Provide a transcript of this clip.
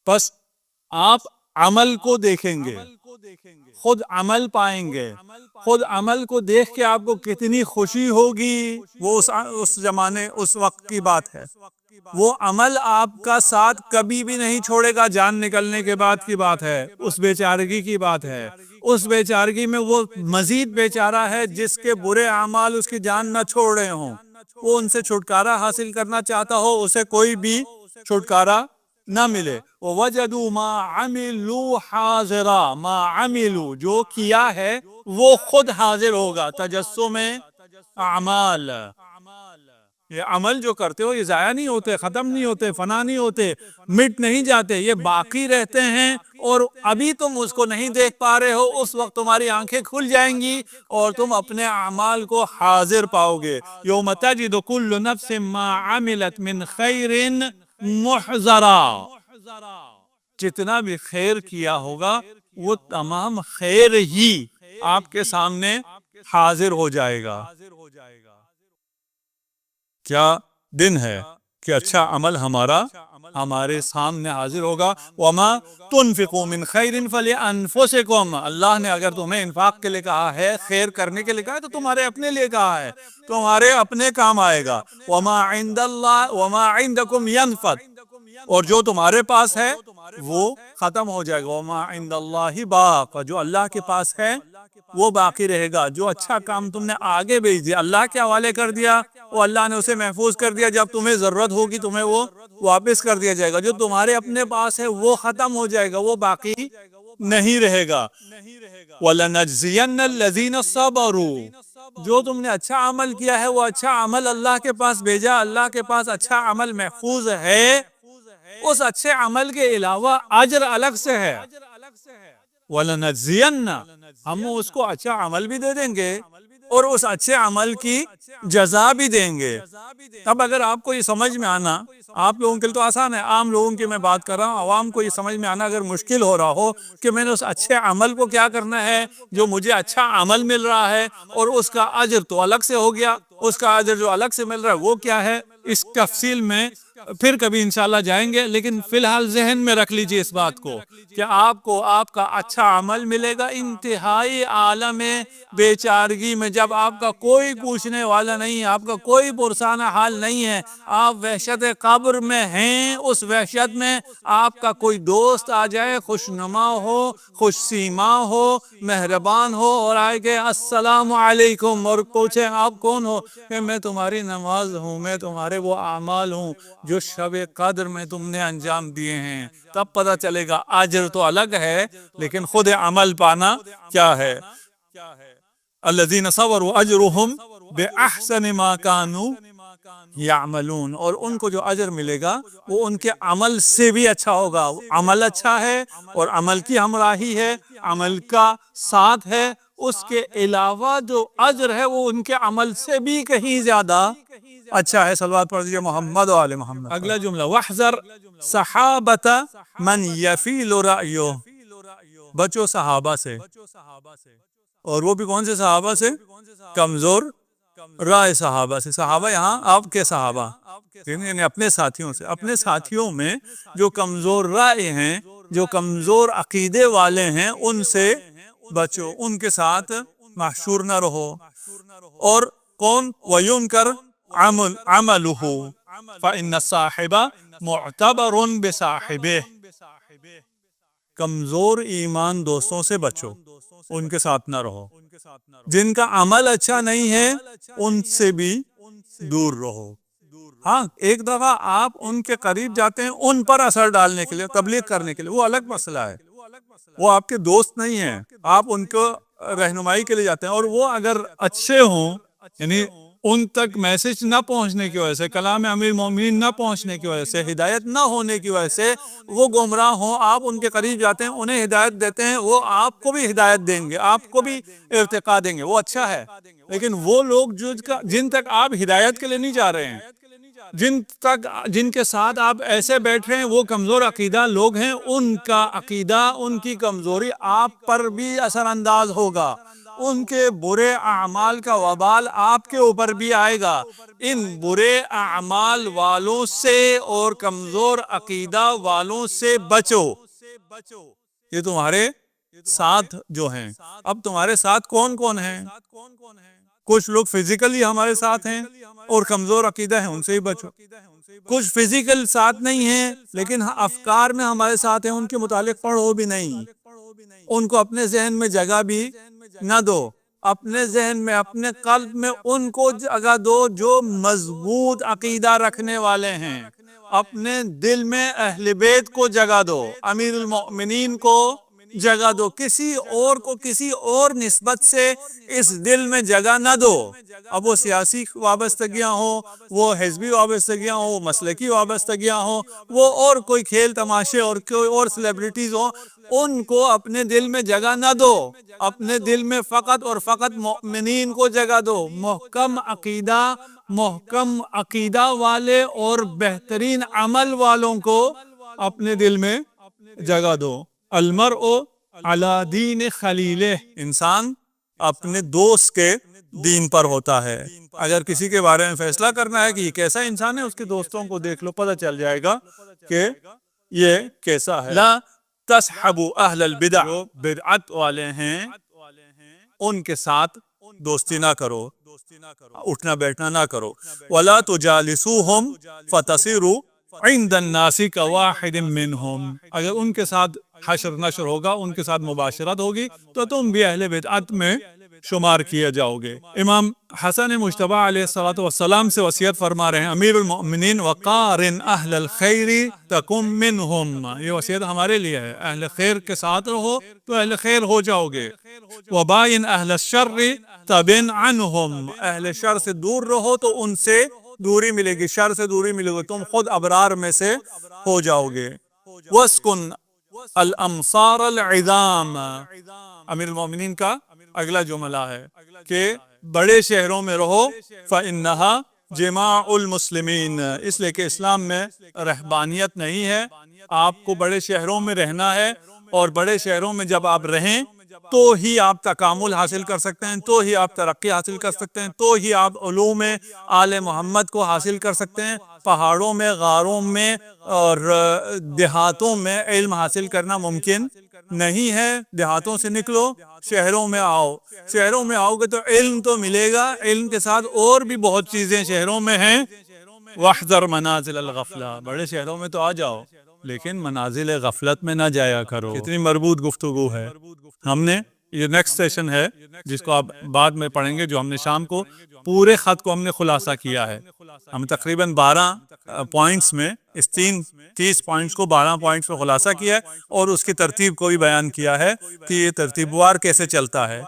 بس آپ عمل کو دیکھیں گے، خود عمل پائیں گے، خود عمل کو دیکھ کے آپ کو کتنی خوشی ہوگی، وہ اس زمانے اس وقت کی بات ہے۔ وہ عمل آپ کا ساتھ کبھی بھی نہیں چھوڑے گا، جان نکلنے کے بعد کی بات ہے، اس بیچارگی کی بات ہے۔ اس بیچارگی میں وہ مزید بیچارہ ہے جس کے برے اعمال اس کی جان نہ چھوڑ رہے ہوں، وہ ان سے چھٹکارا حاصل کرنا چاہتا ہو، اسے کوئی بھی چھٹکارا نہ ملے۔ وَوَجَدُوا مَا عَمِلُوا حَاضِرًا، ما عملوا جو کیا ہے وہ خود حاضر ہوگا۔ تجسم اعمال، یہ عمل جو کرتے ہو یہ ضائع نہیں ہوتے، ختم نہیں ہوتے، فنا نہیں ہوتے، مٹ نہیں جاتے، یہ باقی رہتے ہیں، اور ابھی تم اس کو نہیں دیکھ پا رہے ہو، اس وقت تمہاری آنکھیں کھل جائیں گی اور تم اپنے اعمال کو حاضر پاؤ گے۔ یوم تجد کل نفس ما عملت من خیر محضرا، جتنا بھی خیر کیا ہوگا وہ تمام خیر ہی آپ کے سامنے حاضر ہو جائے گا۔ کیا دن ہے کہ اچھا عمل ہمارا ہمارے سامنے حاضر ہوگا۔ وَمَا تُنْفِقُوا مِنْ خَيْرٍ فَلِأَنفُسِكُمْ، اللہ نے اگر تمہیں انفاق کے لیے کہا ہے، خیر کرنے کے لیے کہا ہے، تو تمہارے اپنے لیے کہا ہے، تمہارے اپنے کام آئے گا۔ وَمَا عِنْدَ اللَّهِ وَمَا عِنْدَكُمْ يَنْفَدُ، اور جو تمہارے پاس ہے وہ ختم ہو جائے گا۔ وَمَا عِنْدَ اللَّهِ باق، جو اللہ کے پاس ہے وہ باقی رہے گا۔ جو اچھا کام تم نے آگے بھیج دیا، اللہ کے حوالے کر دیا، وہ اللہ نے اسے محفوظ کر دیا، جب تمہیں ضرورت ہوگی تمہیں وہ واپس کر دیا جائے گا۔ جو تمہارے اپنے پاس ہے وہ ختم ہو جائے گا، وہ باقی نہیں رہے گا۔ وَلَنَجْزِيَنَّ الَّذِينَ صَبَرُوا، جو تم نے اچھا عمل کیا ہے وہ اچھا عمل اللہ کے پاس بھیجا، اللہ کے پاس اچھا عمل محفوظ ہے، اس اچھے عمل کے علاوہ اجر الگ سے ہے۔ وَلَنَجْزِيَنَّ، ہم اس کو اچھا عمل بھی دے دیں گے اور اس اچھے عمل کی جزا بھی دیں گے۔ اب اگر آپ کو یہ سمجھ میں آنا، آپ لوگوں کے لیے تو آسان ہے، عام لوگوں کی میں بات کر رہا ہوں، عوام کو یہ سمجھ میں آنا اگر مشکل ہو رہا ہو کہ میں نے اس اچھے عمل کو کیا کرنا ہے جو مجھے اچھا عمل مل رہا ہے، اور اس کا اجر تو الگ سے ہو گیا، اس کا اجر جو الگ سے مل رہا ہے وہ کیا ہے، اس تفصیل میں پھر کبھی انشاءاللہ جائیں گے، لیکن فی الحال ذہن میں رکھ لیجئے اس بات کو کہ آپ کو آپ کا اچھا عمل ملے گا انتہائی عالم بیچارگی میں، جب آپ کا کوئی پوچھنے والا نہیں ہے، آپ کا کوئی پرسانہ حال نہیں ہے، آپ وحشت قبر میں ہیں، اس وحشت میں آپ کا کوئی دوست آ جائے، خوشنما ہو، خوش سیما ہو، مہربان ہو، اور آئے کہ السلام علیکم، اور پوچھے آپ کون ہو، کہ میں تمہاری نماز ہوں، میں تمہارے وہ اعمال ہوں جو شب قدر میں تم نے انجام دیے ہیں، تب پتہ چلے گا اجر تو الگ ہے لیکن خود عمل پانا کیا ہے۔ الذین صبروا اجرہم بأحسن ما کانوا یعملون، اور ان کو جو اجر ملے گا وہ ان کے عمل سے بھی اچھا ہوگا۔ عمل اچھا ہے اور عمل کی ہمراہی ہے، عمل کا ساتھ ہے، اس کے علاوہ جو اجر ہے وہ ان کے عمل سے بھی کہیں زیادہ اچھا ہے۔ صلوات پڑھ دیجئے محمد و آل محمد۔ اگلا جملہ وَاحْذَرْ صَحَابَةَ مَنْ يَفِيلُ رَأْيُهُ، بچو صحابہ سے، اور وہ بھی کون سے صحابہ سے؟ کمزور رائے صحابہ سے۔ صحابہ یہاں آپ کے صحابہ، یعنی اپنے ساتھیوں سے، اپنے ساتھیوں میں جو کمزور رائے ہیں، جو کمزور عقیدے والے ہیں، ان سے بچو، ان کے ساتھ محشور نہ رہو۔ اور کون؟ وَيُنْكَرْ عَمَلُهُ فَإِنَّ الصَّاحِبَ مُعْتَبَرٌ بِصَاحِبِهِ، کمزور ایمان دوستوں سے بچو، ان کے ساتھ نہ رہو، جن کا عمل اچھا نہیں ہے ان سے بھی دور رہو۔ ہاں ایک دفعہ آپ ان کے قریب جاتے ہیں ان پر اثر ڈالنے کے لیے، تبلیغ کرنے کے لیے، وہ الگ مسئلہ ہے، وہ آپ کے دوست نہیں ہیں، آپ ان کو رہنمائی کے لیے جاتے ہیں، اور وہ اگر اچھے ہوں، یعنی ان تک میسج نہ پہنچنے کی وجہ سے، کلام امیر المومنین نہ پہنچنے کی وجہ سے، ہدایت نہ ہونے کی وجہ سے وہ گمراہ ہوں، آپ ان کے قریب جاتے ہیں، انہیں ہدایت دیتے ہیں، وہ آپ کو بھی ہدایت دیں گے، آپ کو بھی ارتقاء دیں گے، وہ اچھا ہے۔ لیکن وہ لوگ جن تک آپ ہدایت کے لیے نہیں جا رہے ہیں، جن کے ساتھ آپ ایسے بیٹھ رہے ہیں، وہ کمزور عقیدہ لوگ ہیں، ان کا عقیدہ، ان کی کمزوری آپ پر بھی اثر انداز ہوگا، ان کے برے اعمال کا وبال آپ کے اوپر بھی آئے گا. ان برے اعمال والوں سے اور کمزور عقیدہ والوں سے بچو. یہ تمہارے ساتھ جو ہیں. اب تمہارے ساتھ کون کون ہیں؟ کچھ لوگ فزیکلی ہمارے ساتھ ہیں اور کمزور عقیدہ ہیں، ان سے ہی بچو. کچھ فزیکل ساتھ نہیں ہیں لیکن افکار میں ہمارے ساتھ ہیں، ان کے متعلق پڑھو بھی نہیں، ان کو اپنے ذہن میں جگہ بھی نہ دو. اپنے ذہن میں، اپنے قلب میں ان کو جگہ دو جو مضبوط عقیدہ رکھنے والے ہیں. اپنے دل میں اہل بیت کو جگہ دو، امیر المؤمنین کو جگہ دو. کسی اور کو کسی اور نسبت سے اس دل میں جگہ نہ دو. اب وہ سیاسی وابستگیاں ہوں، وہ حزبی وابستگیاں ہوں، وہ مسلکی وابستگیاں ہوں، وہ اور کوئی کھیل تماشے اور کوئی اور سیلیبریٹیز ہوں، ان کو اپنے دل میں جگہ نہ دو. اپنے دل میں فقط اور فقط مؤمنین کو جگہ دو. محکم عقیدہ والے اور بہترین عمل والوں کو اپنے دل میں جگہ دو. المرء علی دین خلیلہ، انسان اپنے دوست کے دین پر ہوتا ہے. اگر کسی کے بارے میں فیصلہ کرنا ہے کہ یہ کیسا انسان ہے، اس کے دوستوں کو دیکھ لو، پتہ چل جائے گا کہ یہ کیسا ہے. لا تصحبوا اہل البدع، جو بدعت والے ہیں ان کے ساتھ دوستی نہ کرو، اٹھنا بیٹھنا نہ کرو. ولا تجالسوہم فتصیروا عند الناس کواحد منہم، اگر ان کے ساتھ حشر نشر ہوگا، ان کے ساتھ مباشرت ہوگی تو تم بھی اہل بدعت میں شمار کیے جاؤ گے. امام حسن مجتبی علیہ الصلوۃ والسلام سے وصیت فرما رہے ہیں، امیر المؤمنین وقارن اہل الخیر تکن منہم، یہ وصیت ہمارے لیے ہے. اہل خیر کے ساتھ رہو تو اہل خیر ہو جاؤ گے. وبائن اہل الشر تبن عنہم، اہل شر سے دور رہو تو ان سے دوری ملے گی، شر سے دوری ملے گی، تم خود ابرار میں سے ہو جاؤ گے. واسکن الامصار العظام، امیر المومنین کا اگلا جملہ ہے کہ بڑے شہروں میں رہو. فإنها جماع المسلمین، اس لیے کہ اسلام میں رہبانیت نہیں ہے، آپ کو بڑے شہروں میں رہنا ہے، اور بڑے شہروں میں جب آپ رہیں تو ہی آپ تکامل حاصل کر سکتے ہیں، تو ہی آپ ترقی حاصل کر سکتے ہیں، تو ہی آپ علوم آل محمد کو حاصل کر سکتے ہیں. پہاڑوں میں، غاروں میں اور دیہاتوں میں علم حاصل کرنا ممکن نہیں ہے. دیہاتوں سے نکلو، شہروں میں آؤ. شہروں میں آؤ گے تو علم تو ملے گا، علم کے ساتھ اور بھی بہت چیزیں شہروں میں ہیں. واحذر منازل الغفلہ، بڑے شہروں میں تو آ جاؤ لیکن منازل غفلت میں نہ جایا کرو. کتنی مربوط گفتگو ہے. ہم نے یہ نیکسٹ سیشن ہے جس کو آپ بعد میں پڑھیں گے، جو ہم نے شام کو پورے خط کو ہم نے خلاصہ کیا ہے. ہم تقریباً 12 پوائنٹس میں اس 30 پوائنٹس کو 12 پوائنٹس میں خلاصہ کیا ہے، اور اس کی ترتیب کو بھی بیان کیا ہے کہ یہ ترتیب وار کیسے چلتا ہے.